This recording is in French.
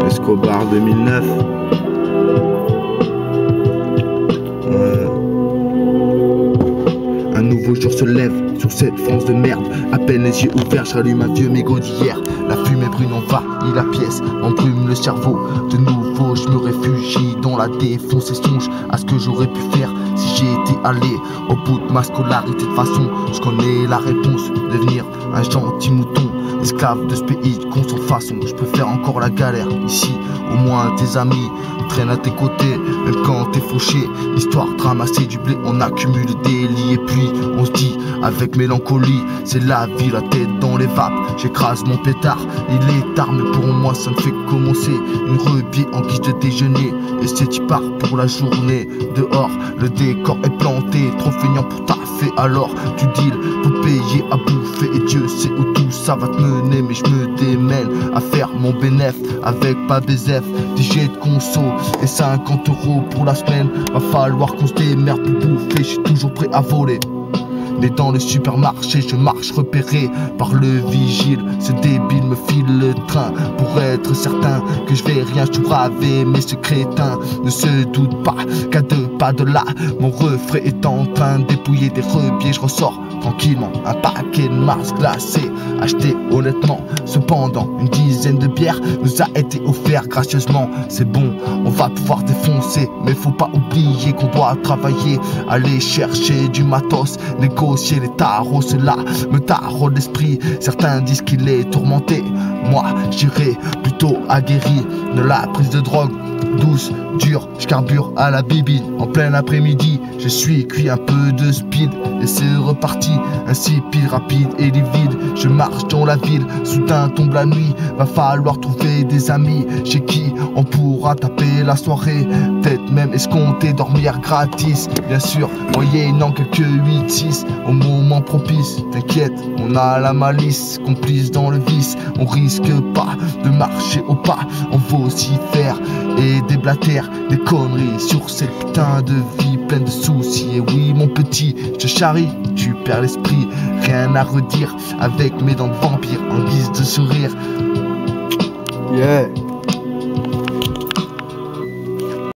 Escobar 2009. Un nouveau jour se lève sur cette France de merde. À peine les yeux ouverts, j'allume un vieux mégot d'hier. La fumée brune envahit la pièce, m'embrume le cerveau. De nouveau, je me réfugie dans la défonce et songe à ce que j'aurais pu faire si j'étais allé au bout de ma scolarité. De toute façon, je connais la réponse, devenir un gentil mouton, esclave de ce pays qu'on sans façon. Je peux faire encore la galère ici, au moins tes amis traînent à tes côtés, même quand t'es fauché. Histoire de ramasser du blé, on accumule des lits. Et puis on se dit avec mélancolie, c'est la vie, la tête dans les vapes. J'écrase mon pétard, il est tard, mais pour moi ça ne fait commencer. Une rebier en guise de déjeuner, et c'est y part pour la journée. Dehors, le décor est planté, trop feignant pour taffer. Alors tu deals pour payer à bouffer, et Dieu sait où tout ça va te mener. Mais je me démène à faire mon bénéf avec pas BZF, 10 jets de conso et 50 € pour la semaine. Va falloir qu'on se démerde pour bouffer, je suis toujours prêt à voler. Mais dans le supermarché, je marche repéré par le vigile. Ce débile me file le train pour être certain que je vais rien braver. Mais ce crétin ne se doute pas qu'à 2 pas de là, mon refrain est en train de dépouiller des rebiers. Je ressors tranquillement un paquet de Mars glacé, acheté honnêtement. Cependant, une dizaine de bières nous a été offert gracieusement. C'est bon, on va pouvoir défoncer, mais faut pas oublier qu'on doit travailler, aller chercher du matos, négocier les tarots. Cela me taraude l'esprit. Certains disent qu'il est tourmenté, moi j'irai plutôt aguerri de la prise de drogue. Douce, dure, je carbure à la bibine. En plein après-midi, je suis cuit un peu de speed, et c'est reparti, insipide, rapide et livide. Je marche dans la ville, soudain tombe la nuit. Va falloir trouver des amis chez qui on pourra taper la soirée, peut-être même escompter dormir gratis. Bien sûr, moyennant quelques 8-6 au moment propice. T'inquiète, on a la malice, complice dans le vice. On risque pas de marcher au pas, on vocifère et déblatère des conneries sur cette putain de vie pleine de soucis. Et oui mon petit, je te charrie, tu perds l'esprit. Rien à redire avec mes dents de vampire en guise de sourire. Yeah.